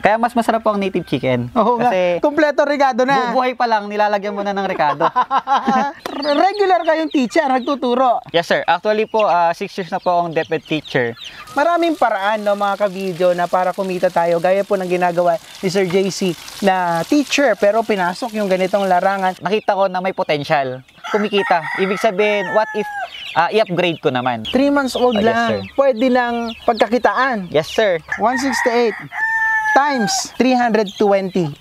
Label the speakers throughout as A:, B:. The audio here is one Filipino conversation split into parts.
A: Kaya mas masarap po ang native chicken.
B: Oo
A: kasi
B: nga. Kompleto regado na.
A: buhay pa lang, nilalagyan mo na ng rekado.
B: Regular kayong teacher, nagtuturo.
A: Yes sir, actually po 6 years na po akong DepEd teacher.
B: Maraming paraan, no, mga ka-video, na para kumita tayo. Gaya po ng ginagawa ni Sir JC na teacher, pero pinasok yung ganitong larangan.
A: Nakita ko na may potential, kumikita. Ibig sabihin, what if i-upgrade ko naman?
B: 3 months old
A: Yes,
B: lang,
A: sir.
B: pwede ng pagkakitaan.
A: Yes sir.
B: 168 times 320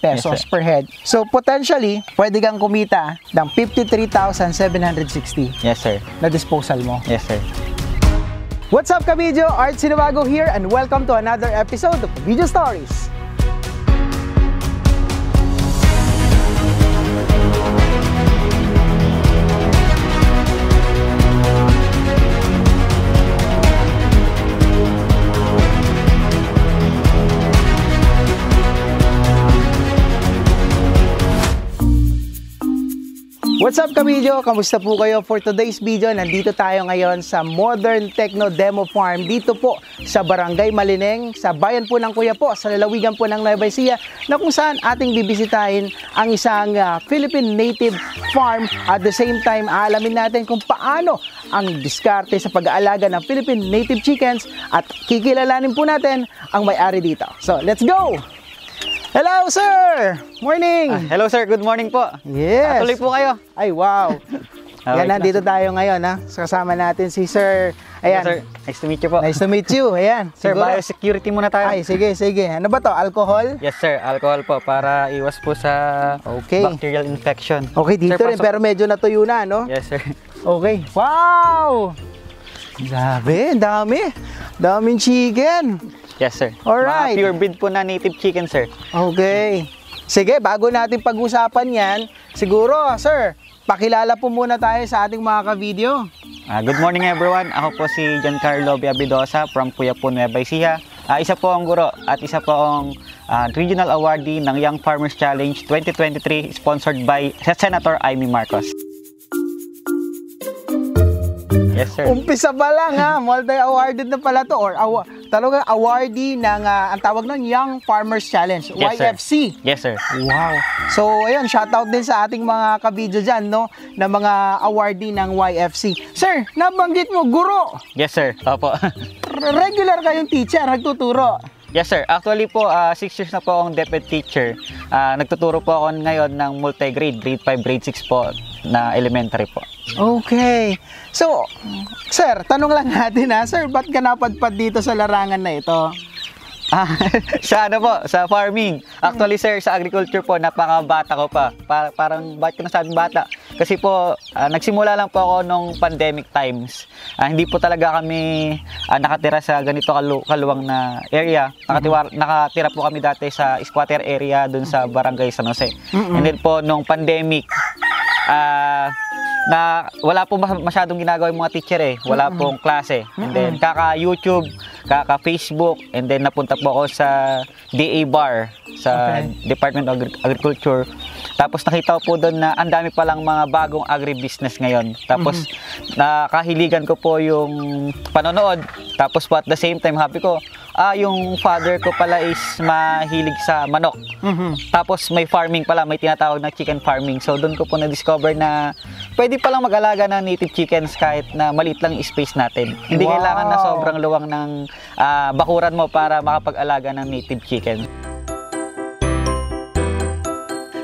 B: pesos
A: Yes, sir.
B: per head. So potentially, pwede kang kumita ng 53,760
A: Yes sir.
B: na disposal mo.
A: Yes sir.
B: What's up, ka-video? Art Sinabago here, and welcome to another episode of Video Stories. What's up, ka-video? Kamusta po kayo? For today's video, nandito tayo ngayon sa Modern Techno Demo Farm dito po sa Barangay Malineng, sa bayan po ng Kuya po, sa lalawigan po ng Nueva Ecija, na kung saan ating bibisitahin ang isang Philippine native farm. At the same time, aalamin natin kung paano ang diskarte sa pag-aalaga ng Philippine native chickens at kikilalanin po natin ang may-ari dito. So, let's go! Hello, sir! Morning!
A: Hello sir, good morning po.
B: Yes!
A: Tuloy po kayo.
B: Ay, wow! Yan, nandito tayo ngayon, ha? Kasama natin si Sir. Ayan.
A: Yes, sir. Nice to meet you po.
B: Nice to meet you. Ayan.
A: Sir,
B: Siguro-
A: biosecurity muna tayo.
B: Ay, sige, sige. Ano ba to? Alcohol?
A: Yes sir, alcohol po para iwas po sa
B: Okay.
A: bacterial infection.
B: Okay, dito
A: Sir,
B: rin.
A: pasok.
B: Pero medyo natuyo na, no?
A: Yes sir.
B: Okay. Wow! Grabe, dami. Daming chicken.
A: Yes sir.
B: Alright.
A: Mga pure breed po na native chicken sir.
B: Okay. Sige, bago natin pag-usapan yan, siguro, sir, pakilala po muna tayo sa ating mga ka-video.
A: Good morning everyone. Ako po si Giancarlo Biabidosa from Puyapo, Nueva Ecija. Isa po ang guro at isa po ang regional awardee ng Young Farmers Challenge 2023 sponsored by Senator Amy Marcos. Yes sir.
B: Umpisa pa lang, ha? Multi-awarded na pala to, or talagang awardee ng, ang tawag nun, Young Farmers Challenge,
A: Yes, sir.
B: YFC.
A: Yes sir.
B: Wow. So, ayun, shoutout din sa ating mga kabidyo dyan, no? Na mga awardee ng YFC. Sir, nabanggit mo, guro.
A: Yes sir. Opo.
B: Regular kayong teacher, nagtuturo.
A: Yes sir. Actually po 6 years na po akong DepEd teacher. Nagtuturo po ako ngayon ng multi-grade, grade 5, grade 6 po na elementary po.
B: Okay. So, sir, tanong lang natin, ha? Sir, ba't ka napadpad dito sa larangan na ito?
A: Sa ano po, sa farming. Actually sir, sa agriculture po, napakabata ko pa. Parang bakit ko nasabing bata? Kasi po, nagsimula lang po ako nung pandemic times. Hindi po talaga kami nakatira sa ganito kaluwang na area. Nakatira po kami dati sa squatter area dun sa Barangay San Jose. And then po, nung pandemic, na wala po masyadong ginagawa yung mga teacher wala pong klase, and then kaka-YouTube, kaka-Facebook, and then napunta po ako sa DA Bar sa Department of Agriculture. Tapos nakita ko po doon na ang dami palang mga bagong agribusiness ngayon. Tapos nakahiligan ko po yung panonood. Tapos po at the same time, happy ko, yung father ko pala is mahilig sa manok. Tapos may farming pala, may tinatawag na chicken farming. So doon ko po na-discover na pwede palang mag-alaga ng native chickens kahit na maliit lang yung space natin. Hindi kailangan na sobrang luwang ng bakuran mo para makapag-alaga ng native chicken.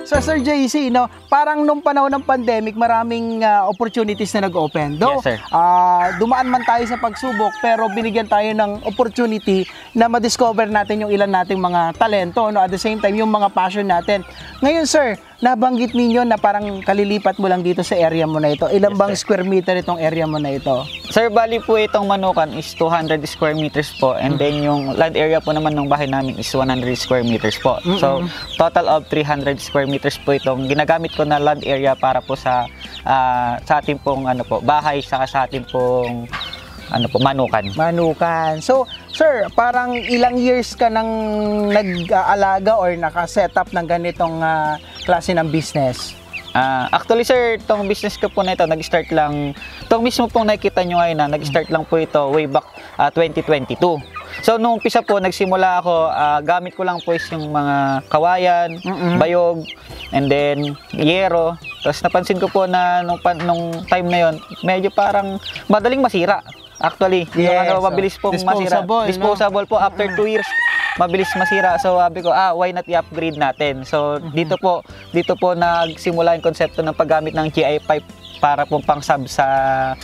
B: So, Sir JC, no, parang nung panahon ng pandemic, maraming opportunities na nag-open. Though,
A: Yes, sir.
B: Dumaan man tayo sa pagsubok, pero binigyan tayo ng opportunity na ma-discover natin yung ilan nating mga talento, no, at the same time, yung mga passion natin. Ngayon, sir, nabanggit ninyo na parang kalilipat mo lang dito sa area mo na ito. Ilan
A: Yes,
B: bang
A: sir.
B: square meter itong area mo na ito?
A: Sir, bali po itong Manukan is 200 square meters po, and then yung land area po naman ng bahay namin is 100 square meters po. So, total of 300 square meters po itong ginagamit ko na land area para po sa ating pong bahay, saka sa ating pong Manukan.
B: Manukan. So, sir, parang ilang years ka nang nag-aalaga or naka-setup ng ganitong klase ng business?
A: Actually sir, itong business ko po na ito, itong mismo pong nakikita nyo ngayon nag-start lang po ito way back 2022. So nung umpisa po nagsimula ako, gamit ko lang po is yung mga kawayan, bayog, and then yero. Tapos napansin ko po na nung time na yon, medyo parang madaling masira. Actually, yung mabilis pong masira. Disposable po after 2 years. Mabilis masira. So sabi ko, why not i-upgrade natin? So dito po nagsimula yung konsepto ng paggamit ng GI pipe para pong pang-sub sa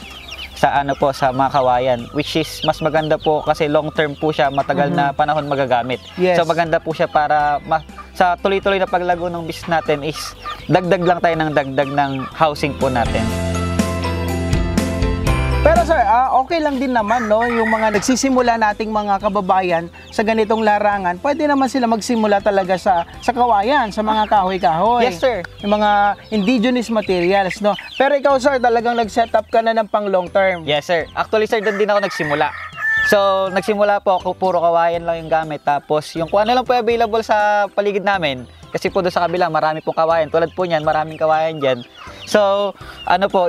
A: mga kawayan, which is mas maganda po kasi long term po siya, matagal na panahon magagamit. So maganda po siya para sa tuloy-tuloy na paglago ng business natin is dagdag lang tayo ng dagdag ng housing po natin.
B: Pero sir, okay lang din naman, no, yung mga nagsisimula nating mga kababayan sa ganitong larangan, pwede naman sila magsimula talaga sa kawayan, sa mga kahoy-kahoy.
A: Yes, sir.
B: Yung mga indigenous materials, no. Pero ikaw, sir, talagang nag-set up ka na ng pang long term.
A: Yes, sir. Actually, sir, doon din ako nagsimula. So, nagsimula po ako, puro kawayan lang yung gamit. Tapos, yung kung ano lang po available sa paligid namin, kasi po doon sa kabila, marami pong kawayan. Tulad po niyan, maraming kawayan dyan. So,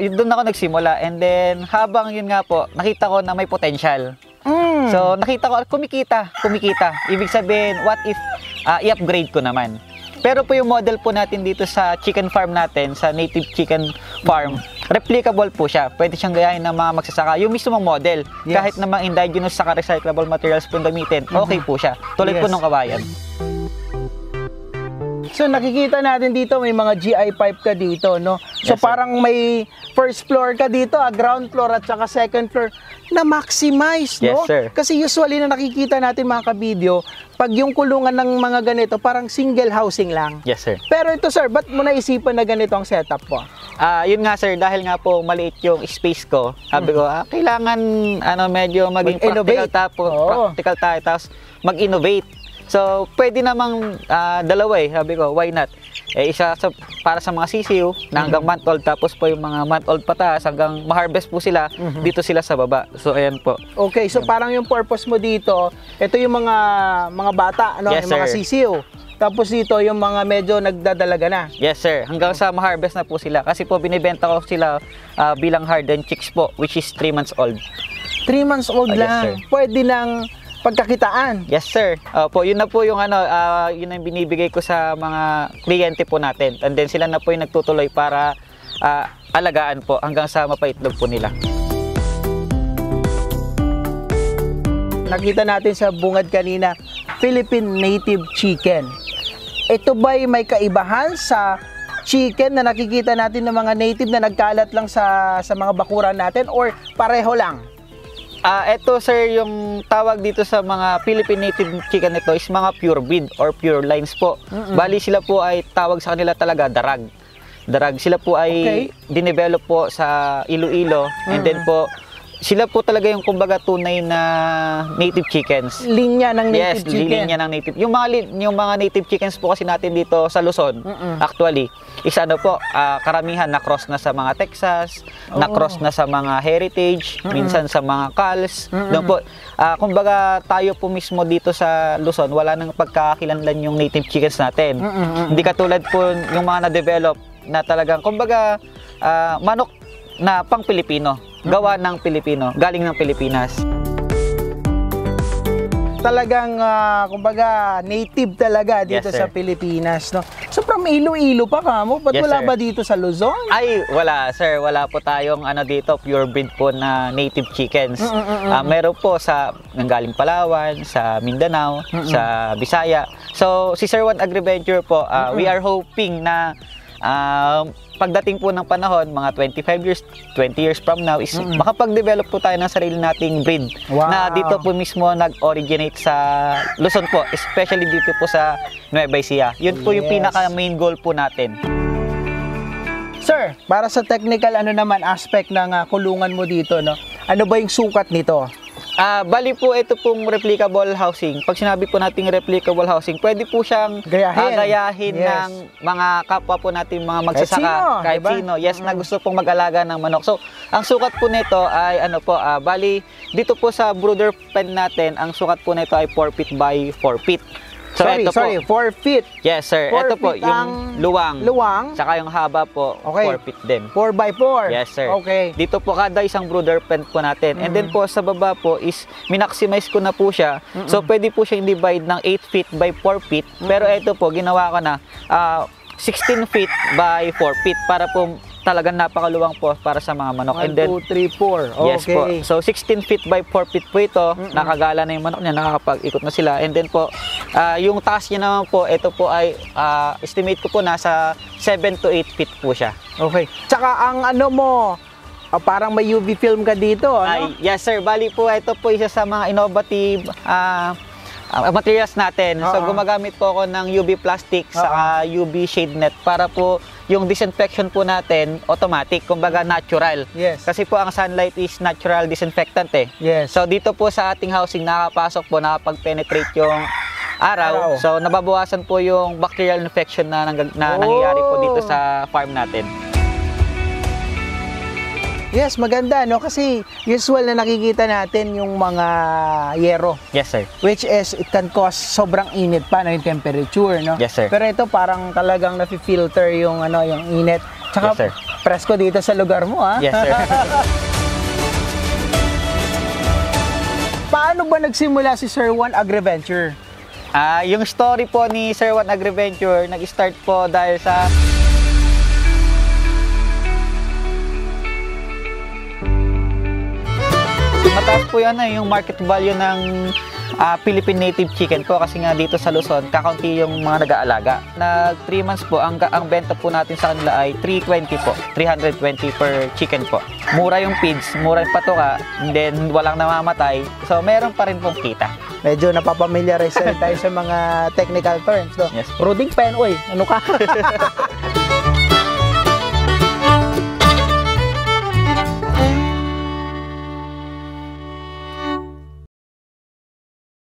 A: yun doon ako nagsimula. And then, habang yun nga po, nakita ko na may potential. So, nakita ko, kumikita. Ibig sabihin, what if i-upgrade ko naman? Pero po yung model po natin dito sa chicken farm natin, sa native chicken farm, replicable po siya. Pwede siyang gayahin ng mga magsasaka. Yung mismo model, kahit na mga indigenous saka recyclable materials po gamitin, okay po siya. Tulad po ng kawayan.
B: So nakikita natin dito may mga GI pipe ka dito, no? So
A: Yes,
B: parang may first floor ka dito, ground floor at saka second floor na maximize, no?
A: Yes, sir.
B: Kasi usually na nakikita natin mga kabidyo, pag yung kulungan ng mga ganito, parang single housing lang.
A: Yes, sir.
B: Pero ito, sir, ba't mo naisipan na ganito ang setup po?
A: Yun nga, sir, dahil nga po maliit yung space ko, sabi ko, kailangan medyo maging practical tayo, tapos mag-innovate. So, pwede namang dalawa sabi ko, why not? Isa para sa mga sisiw na hanggang month-old, tapos po yung mga month-old pataas hanggang ma-harvest po sila, dito sila sa baba. So, ayan po.
B: Okay, so parang yung purpose mo dito, ito yung mga bata, ano?
A: Yes,
B: yung mga
A: sir.
B: sisiw. Tapos dito yung mga medyo nagdadalaga na.
A: Yes, sir. Hanggang sa ma-harvest na po sila. Kasi po, binibenta ko sila bilang hardened chicks po, which is 3 months old.
B: 3 months old
A: Yes,
B: lang.
A: sir.
B: Pwede nang pagkakitaan.
A: Yes, sir. Yun na po yung yun ang binibigay ko sa mga kliyente po natin. And then sila na po yung nagtutuloy para alagaan po hanggang sa mapaitlog po nila.
B: Nakita natin sa bungad kanina, Philippine Native Chicken. Ito ba'y may kaibahan sa chicken na nakikita natin ng mga native na nagkalat lang sa mga bakuran natin, or pareho lang?
A: Ito, sir, yung tawag dito sa mga Philippine Native Chicken nito is mga pure breed or pure lines po. Bali sila po ay tawag sa kanila talaga darag. Sila po ay dinevelop po sa Iloilo, and then po sila po talaga yung kumbaga tunay na native chickens.
B: Linya ng native chicken.
A: Linya ng native. Yung mga native chickens po kasi natin dito sa Luzon, actually, is po, karamihan na cross na sa mga Texas, na cross na sa mga heritage, minsan sa mga Cals. Doon po, kumbaga tayo po mismo dito sa Luzon, wala nang pagkakakilanlan yung native chickens natin. Hindi katulad po yung mga na-develop na talagang, kumbaga, manok na pang Pilipino. Gawa ng Pilipino, galing ng Pilipinas.
B: Talagang, kumbaga, native talaga dito
A: Yes,
B: sa
A: sir.
B: Pilipinas, no? So, from Iloilo pa ka mo? Ba't
A: Yes,
B: wala
A: sir.
B: ba dito sa Luzon?
A: Ay, wala, sir. Wala po tayong dito, pure breed po na native chickens. Meron po sa nanggaling Palawan, sa Mindanao, sa Bisaya. So, si Sir Juan Agriventure po, we are hoping na pagdating po ng panahon, mga 20 years from now, is makapag-develop po tayo ng sarili nating breed.
B: Wow.
A: Na dito po mismo nag-originate sa Luzon po, especially dito po sa Nueva Ecija. Yun po yung
B: Yes.
A: pinaka-main goal po natin.
B: Sir, para sa technical aspect ng kulungan mo dito, no? Ano ba yung sukat nito?
A: Bali po ito pong replicable housing. Pag sinabi po nating replicable housing, pwede po siyang gayahin
B: Yes.
A: ng mga kapwa po natin mga magsasaka.
B: Kahit
A: Kahit
B: sino,
A: sino. Yes, na gusto pong mag-alaga ng manok. So, ang sukat po nito ay bali dito po sa brooder pen natin, ang sukat po nito ay 4 feet by 4 feet. So, ito po.
B: 4 feet.
A: Yes, sir.
B: 4
A: Ito po,
B: feet
A: yung
B: ang
A: luwang.
B: Luwang.
A: Tsaka yung haba po,
B: Okay.
A: 4 feet din.
B: 4x4.
A: Yes, sir.
B: Okay.
A: Dito po kada isang brooder pen po natin. And then po sa baba po is minaximize ko na po siya. So pwede po siya i-divide ng 8 feet by 4 feet. Pero ito po ginawa ko na 16 feet by 4 feet para po talagang napakaluwang po para sa mga manok.
B: 1,
A: And then
B: 2, 3, 4. Okay.
A: yes po. So 16 feet by 4 feet po ito. Nakagala na yung manok niya, nakakapag-ikot na sila. And then po, yung taas niya naman po, ito po ay estimate ko po nasa 7 to 8 feet po siya.
B: Okay. Tsaka ang ano mo, parang may UV film ka dito, ano?
A: Ay, yes sir, bali po ito po isa sa mga innovative materials natin. So gumagamit po ako ng UV plastic sa UV shade net para po yung disinfection po natin automatic, kumbaga natural.
B: Yes.
A: Kasi po ang sunlight is natural disinfectant eh.
B: Yes.
A: So dito po sa ating housing nakapasok po, nakapag-penetrate yung araw. So nababawasan po yung bacterial infection na nangyayari po dito sa farm natin.
B: Yes, maganda, no? Kasi usual na nakikita natin yung mga yero.
A: Yes sir.
B: Which is, it can cause sobrang init pa na yung temperature, no?
A: Yes, sir.
B: Pero ito parang talagang nafi-filter yung, ano, yung init. Tsaka,
A: Yes, sir.
B: presko dito sa lugar mo, ha?
A: Yes sir.
B: Paano ba nagsimula si Sir Juan Agriventure?
A: Yung story po ni Sir Juan Agriventure, nag-start po dahil sa mataas po yan yung market value ng Philippine native chicken po kasi nga dito sa Luzon, kakaunti yung mga nag-aalaga. Nag 3 months po, ang benta po natin sa kanila ay 320 po, 320 per chicken po. Mura yung feeds, mura yung patuka, and then walang namamatay, so meron pa rin pong kita.
B: Medyo napapamilyarize tayo sa mga technical terms, no?
A: Yes.
B: Brooding pen, oy, ano ka?